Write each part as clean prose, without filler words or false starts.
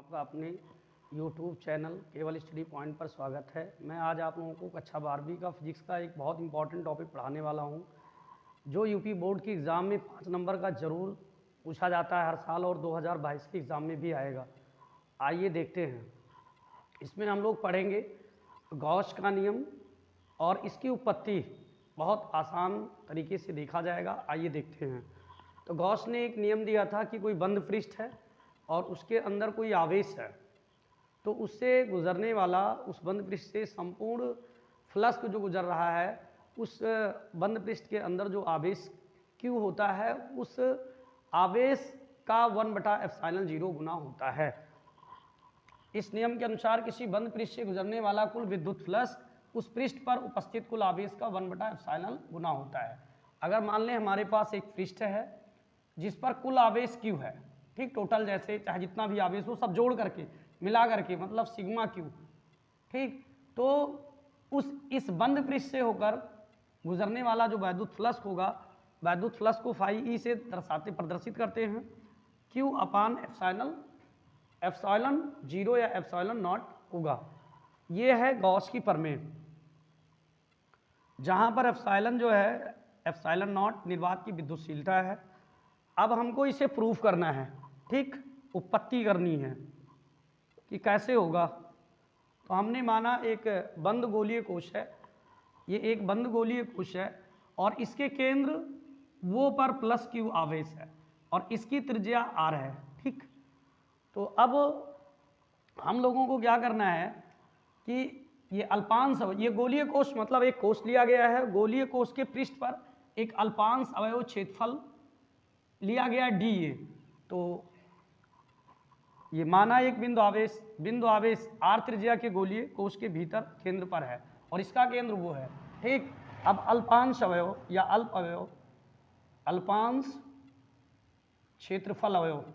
आपका अपने YouTube channel केवल स्टडी पॉइंट पर स्वागत है। मैं आज आप लोगों को कक्षा 12वीं का फिजिक्स का एक बहुत इंपॉर्टेंट टॉपिक पढ़ाने वाला हूं, जो यूपी बोर्ड की एग्ज़ाम में 5 नंबर का ज़रूर पूछा जाता है हर साल और 2022 के एग्ज़ाम में भी आएगा। आइए देखते हैं। इसमें हम लोग पढ़ेंगे गॉस का नियम और इसकी उत्पत्ति बहुत आसान तरीके से देखा जाएगा। आइए देखते हैं। तो गॉस ने एक नियम दिया था कि कोई बंद पृष्ठ है और उसके अंदर कोई आवेश है, तो उससे गुजरने वाला उस बंद पृष्ठ से संपूर्ण फ्लक्स जो गुजर रहा है उस बंद पृष्ठ के अंदर जो आवेश Q होता है उस आवेश का 1/ε0 गुना होता है। इस नियम के अनुसार किसी बंद पृष्ठ से गुजरने वाला कुल विद्युत फ्लक्स उस पृष्ठ पर उपस्थित कुल आवेश का 1/ε गुना होता है। अगर मान लें हमारे पास एक पृष्ठ है जिस पर कुल आवेश Q है, ठीक, टोटल जैसे चाहे जितना भी आवेश हो सब जोड़ करके मिला करके मतलब सिग्मा Q, ठीक। तो इस बंद पृष्ठ से होकर गुजरने वाला जो वैद्युत फ्लक्स होगा, वैद्युत फ्लक्स को φE से प्रदर्शित करते हैं Q/ε0 या ε0 होगा। ये है गॉस की प्रमेय, जहाँ पर एप्सिलॉन जो है ε0 निर्वात की विद्युतशीलता है। अब हमको इसे प्रूफ करना है, ठीक, उत्पत्ति करनी है कि कैसे होगा। तो हमने माना एक बंद गोलीय कोश है, ये एक बंद गोलीय कोश है और इसके केंद्र वो पर +Q आवेश है और इसकी त्रिज्या R है, ठीक। तो अब हम लोगों को क्या करना है कि ये अल्पांश, ये गोलीय कोश मतलब एक कोश लिया गया है, गोलीय कोश के पृष्ठ पर एक अल्पांश अवयव क्षेत्रफल लिया गया dA। तो ये माना एक बिंदु आवेश R त्रिज्या के गोलीय कोश के भीतर केंद्र पर है और इसका केंद्र वो है, ठीक। अब अल्पांश अवयव या अल्प अवयव, अल्पांश क्षेत्रफल अवयव,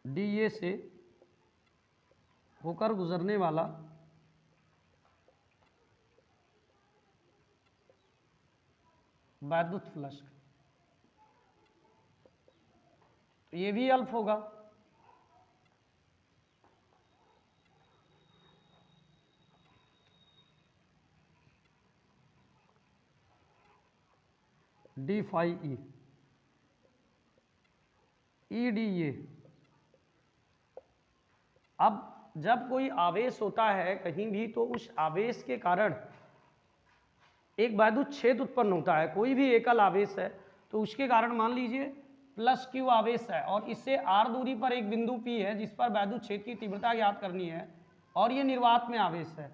dA से होकर गुजरने वाला वैद्युत फ्लक्स, तो ये भी अल्प होगा। d∅E EdA। अब जब कोई आवेश होता है कहीं भी तो उस आवेश के कारण एक वैद्युत क्षेत्र उत्पन्न होता है। कोई भी एकल आवेश है तो उसके कारण मान लीजिए +Q आवेश है और इससे R दूरी पर एक बिंदु P है जिस पर वैद्युत क्षेत्र की तीव्रता ज्ञात करनी है और ये निर्वात में आवेश है।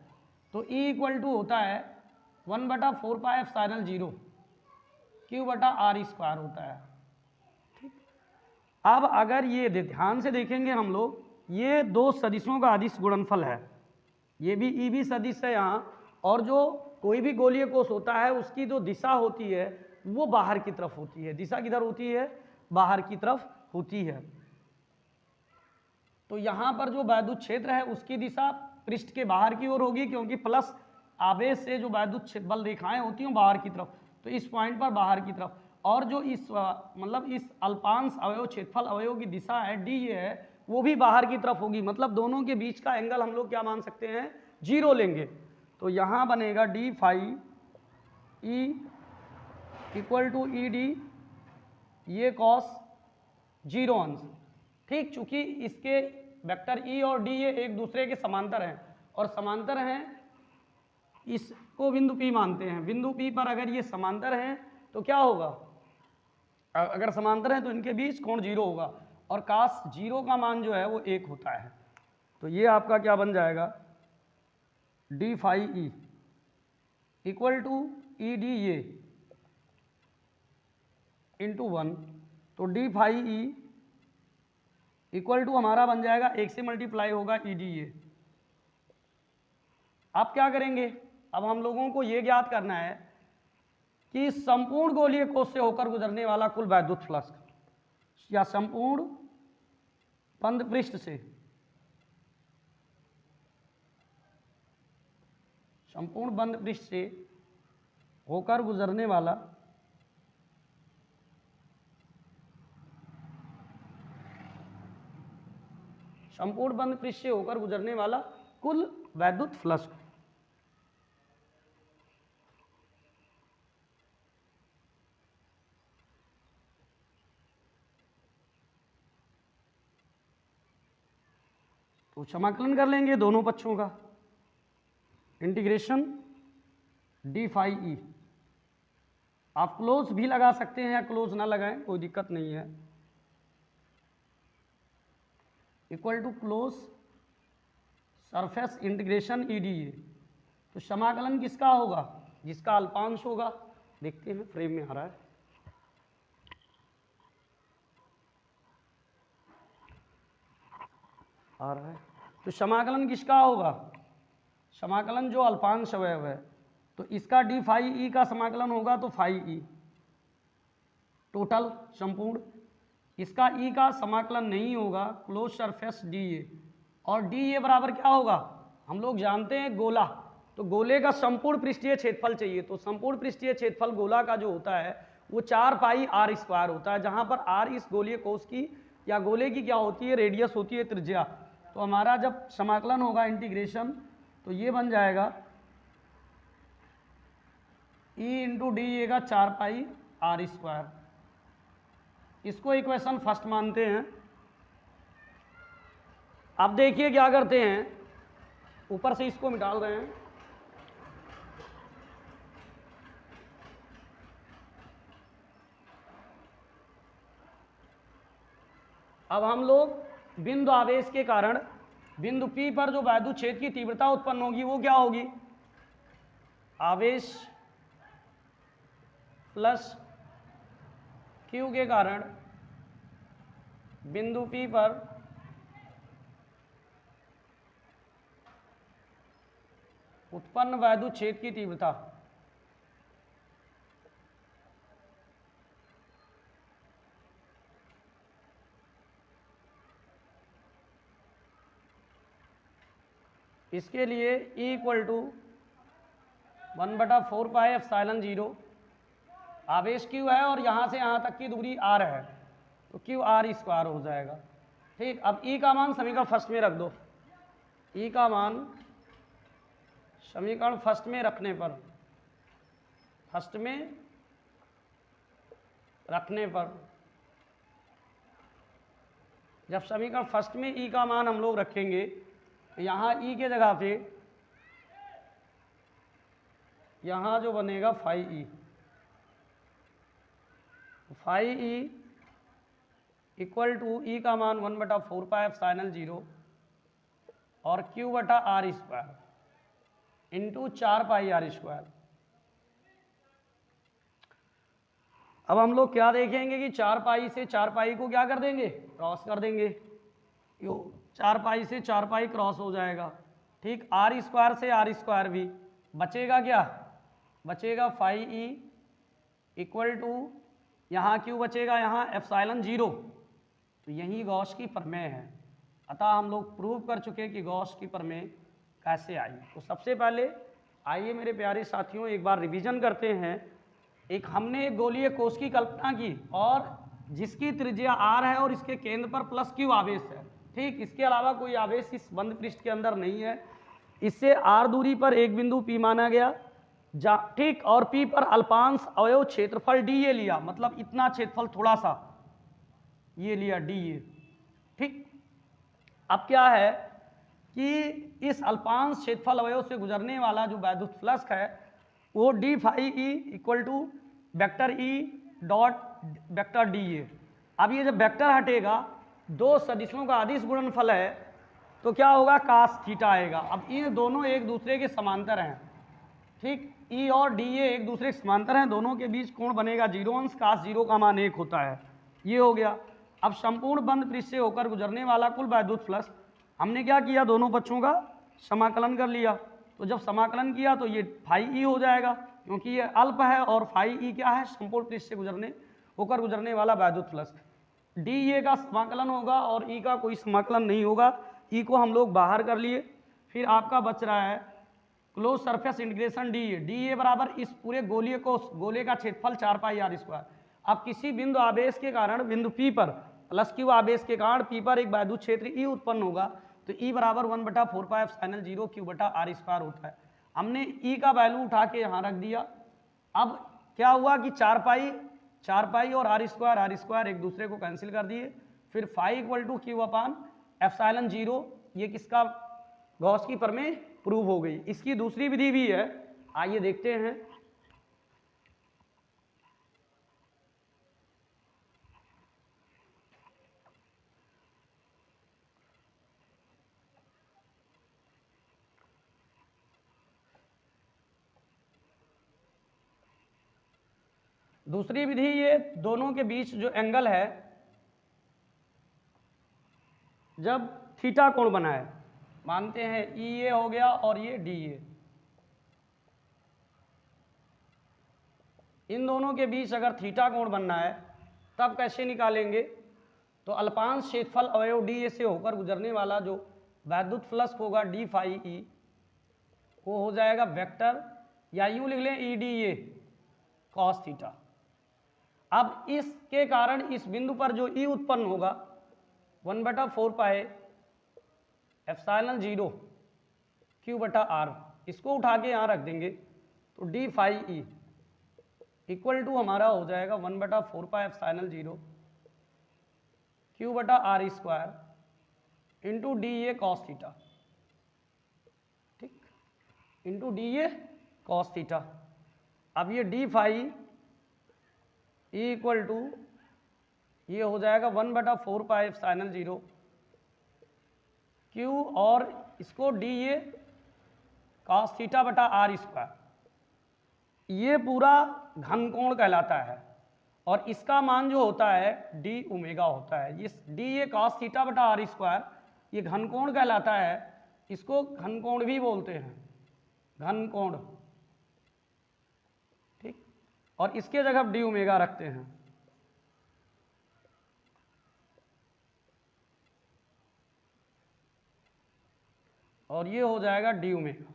तो E = होता है 1/4πε0 Q/R² होता है, ठीक। अब अगर ये ध्यान से देखेंगे हम लोग, ये दो सदिशों का अदिश गुणनफल है, ये भी E भी सदिश है यहाँ, और जो कोई भी गोलीय कोश होता है उसकी जो दिशा होती है वो बाहर की तरफ होती है। दिशा किधर होती है? बाहर की तरफ होती है। तो यहाँ पर जो वैद्युत क्षेत्र है उसकी दिशा पृष्ठ के बाहर की ओर होगी, क्योंकि प्लस आवेश से जो वैद्युत बल रेखाएं होती हैं बाहर की तरफ, तो इस पॉइंट पर बाहर की तरफ। और जो इस मतलब इस अल्पांश अवयव क्षेत्रफल अवयव की दिशा है डी ये है, वो भी बाहर की तरफ होगी। मतलब दोनों के बीच का एंगल हम लोग क्या मान सकते हैं? 0 लेंगे। तो यहाँ बनेगा d∅E = ED ये cos 0 अंश, ठीक। चूंकि इसके वेक्टर E और D ये एक दूसरे के समांतर हैं और समांतर हैं, इसको बिंदु P मानते हैं। बिंदु P पर अगर ये समांतर हैं तो क्या होगा? अगर समांतर हैं तो इनके बीच कोण 0 होगा और cos 0 का मान जो है वो 1 होता है। तो ये आपका क्या बन जाएगा? d∅E = EDA × 1। तो d∅E = हमारा बन जाएगा 1 से मल्टीप्लाई होगा EDA। अब क्या करेंगे? अब हम लोगों को ये ज्ञात करना है कि संपूर्ण गोलीय कोश से होकर गुजरने वाला कुल वैद्युत फ्लक्स या संपूर्ण बंद पृष्ठ से होकर गुजरने वाला संपूर्ण बंद पृष्ठ से होकर गुजरने वाला कुल वैद्युत फ्लक्स। तो समाकलन कर लेंगे दोनों पक्षों का, इंटीग्रेशन डी फाई ई। आप क्लोज भी लगा सकते हैं या क्लोज ना लगाएं, कोई दिक्कत नहीं है, equal to close surface integration E D A. तो समाकलन किसका होगा? जिसका अल्पांश होगा। देखते हैं फ्रेम में आ रहा है, आ रहा है। तो समाकलन किसका होगा? समाकलन जो अल्पांश अवयव है, तो इसका डी फाई ई का समाकलन होगा तो फाई ई टोटल संपूर्ण। इसका ई का समाकलन नहीं होगा, क्लोज सरफेस डी ए। और डी ए बराबर क्या होगा? हम लोग जानते हैं गोला, तो गोले का संपूर्ण पृष्ठीय क्षेत्रफल चाहिए। तो संपूर्ण पृष्ठीय क्षेत्रफल गोला का जो होता है वो 4 पाई आर स्क्वायर होता है, जहाँ पर आर इस गोलीय कोश की या गोले की क्या होती है? रेडियस होती है, त्रिज्या। तो हमारा जब समाकलन होगा इंटीग्रेशन, तो ये बन जाएगा ई इंटू डी ए का 4 पाई आर स्क्वायर। इसको इक्वेशन फर्स्ट मानते हैं। अब देखिए क्या करते हैं, ऊपर से इसको मिटा रहे हैं। अब हम लोग बिंदु आवेश के कारण बिंदु P पर जो वैद्युत क्षेत्र की तीव्रता उत्पन्न होगी वो क्या होगी? आवेश प्लस Q के कारण बिंदु P पर उत्पन्न वैद्युत क्षेत्र की तीव्रता। इसके लिए E equal to 1/4 pi epsilon 0। आवेश Q है और यहाँ से यहाँ तक की दूरी R है, तो Q R स्क्वायर हो जाएगा। ठीक, अब E का मान समीकरण फर्स्ट में रख दो। E का मान समीकरण फर्स्ट में रखने पर, जब समीकरण फर्स्ट में E का मान हम लोग रखेंगे, यहाँ E के जगह पे यहाँ जो बनेगा phi E. Phi E equal to E का मान 1/4 पाई एप्सिलॉन 0 और Q बटा R square into 4 pi R square. अब हम लोग क्या देखेंगे कि 4 पाई से 4 पाई को क्या कर देंगे? क्रॉस कर देंगे। 4 पाई से 4 पाई क्रॉस हो जाएगा। ठीक, आर स्क्वायर से आर स्क्वायर भी बचेगा। क्या बचेगा? फाई ई इक्वल टू यहाँ Q बचेगा, यहाँ एप्सिलॉन 0। तो यही गॉस की प्रमेय है। अतः हम लोग प्रूव कर चुके कि गॉस की प्रमेय कैसे आई। तो सबसे पहले आइए मेरे प्यारे साथियों एक बार रिवीजन करते हैं। एक हमने एक गोलीय कोश की कल्पना की और जिसकी त्रिज्या r है और इसके केंद्र पर प्लस Q आवेश है। ठीक, इसके अलावा कोई आवेश इस बंद पृष्ठ के अंदर नहीं है। इससे r दूरी पर एक बिंदु P माना गया। ठीक, और P पर अल्पांश अवयव क्षेत्रफल डी ए लिया, मतलब इतना क्षेत्रफल थोड़ा सा ये लिया डी ए। ठीक, अब क्या है कि इस अल्पांश क्षेत्रफल अवयव से गुजरने वाला जो वैद्युत फ्लक्स है वो D phi E equal to vector E dot vector D A. अब ये जब वेक्टर हटेगा, दो सदिशों का अदिश गुणनफल है, तो क्या होगा? कास थीटा आएगा। अब ये दोनों एक दूसरे के समांतर हैं। ठीक, ई और डी ए एक दूसरे के समांतर हैं, दोनों के बीच कोण बनेगा 0 अंश, कास 0 का मान 1 होता है। ये हो गया। अब संपूर्ण बंद पृष्ठ से होकर गुजरने वाला कुल वैद्युत फ्लक्स, हमने क्या किया? दोनों पक्षों का समाकलन कर लिया। तो जब समाकलन किया तो ये फाई ई हो जाएगा, क्योंकि ये अल्प है और फाई ई क्या है? संपूर्ण पृष्ठ से होकर गुजरने वाला वैद्युत फ्लक्स। डी ए का समाकलन होगा और ई का कोई समाकलन नहीं होगा। ई को हम लोग बाहर कर लिए। फिर आपका बच रहा है close surface integration D A बराबर इस पूरे गोले का क्षेत्रफल 4 पाई आर स्क्वायर। अब किसी बिंदु आवेश के कारण बिंदु P पर प्लस क्यू आवेश के कारण P पर एक वैद्युत क्षेत्र E उत्पन्न होगा, तो E बराबर 1/4 पाई एप्सिलॉन 0 क्यू बटा आर स्क्वायर होता है। हमने E का वैल्यू उठा के यहाँ रख दिया। अब क्या हुआ कि 4 पाई और आर स्क्वायर एक दूसरे को कैंसिल कर दिए, फिर phi equal to Q upon epsilon 0, ये किसका गॉस की प्रमेय प्रूव हो गई। इसकी दूसरी विधि भी है, आइए देखते हैं। दूसरी विधि, ये दोनों के बीच जो एंगल है, जब थीटा कोण बना है, मानते हैं ई ए हो गया और ये डी ए, इन दोनों के बीच अगर थीटा कोण बनना है तब कैसे निकालेंगे, तो अल्पांश क्षेत्रफल अवयव डी ए से होकर गुजरने वाला जो वैद्युत फ्लक्स होगा डी फाई ई, वो हो जाएगा वेक्टर, या यूँ लिख लें ई डी ए कॉस थीटा। अब इसके कारण इस बिंदु पर जो ई उत्पन्न होगा 1/4 पाई एप्सिलॉन 0 क्यू बटा आर, इसको उठा के यहाँ रख देंगे, तो D phi E equal to हमारा हो जाएगा 1/4 पाई एप्सिलॉन 0 क्यू बटा R square into D A cos theta, ठीक, into D A cos theta. अब ये डी फाई इक्वल टू ये हो जाएगा 1/4 पाई एप्सिलॉन 0 क्यू और इसको डी ए कॉस थीटा बटा आर स्क्वायर, ये पूरा घनकोण कहलाता है और इसका मान जो होता है डी ओमेगा होता है। ये डी ए कॉस थीटा बटा आर स्क्वायर ये घनकोण कहलाता है, इसको घनकोण भी बोलते हैं, घनकोण, ठीक, और इसके जगह डी ओमेगा रखते हैं। और ये हो जाएगा D omega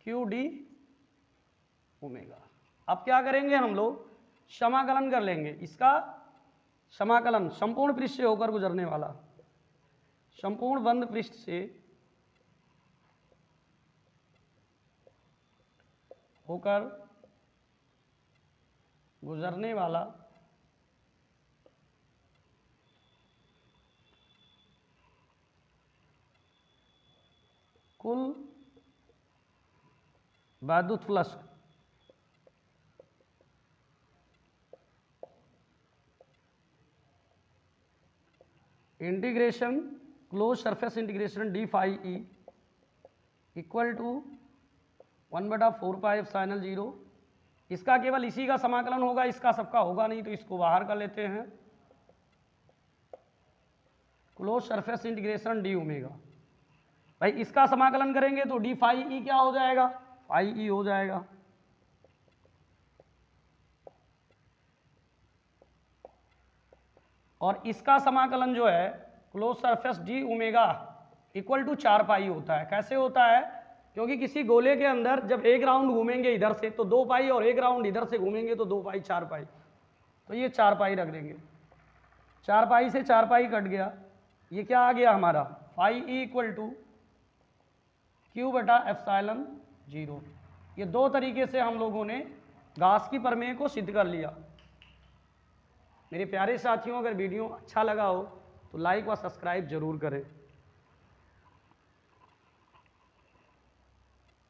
cube D omega. अब क्या करेंगे हम लोग, समाकलन कर लेंगे, इसका समाकलन संपूर्ण पृष्ठ से होकर गुजरने वाला, संपूर्ण बंद पृष्ठ से होकर गुजरने वाला कुल वैद्युत flux integration close surface integration D phi E equal to 1/4 pi epsilon 0। इसका केवल इसी का समाकलन होगा, इसका सबका होगा नहीं, तो इसको बाहर कर लेते हैं। Close surface integration D omega, भाई इसका समाकलन करेंगे तो डी फाई ई क्या हो जाएगा, फाई ई हो जाएगा, और इसका समाकलन जो है close surface D omega equal to 4 pi होता है। कैसे होता है, क्योंकि किसी गोले के अंदर जब एक राउंड घूमेंगे इधर से तो 2 पाई और एक राउंड इधर से घूमेंगे तो 2 पाई 4 पाई, तो ये 4 पाई रख देंगे, 4 पाई से 4 पाई कट गया, ये क्या आ गया हमारा phi E equal to Q बटा एप्सिलॉन 0। ये दो तरीके से हम लोगों ने गॉस की प्रमेय को सिद्ध कर लिया। मेरे प्यारे साथियों, अगर वीडियो अच्छा लगा हो तो लाइक व सब्सक्राइब जरूर करें।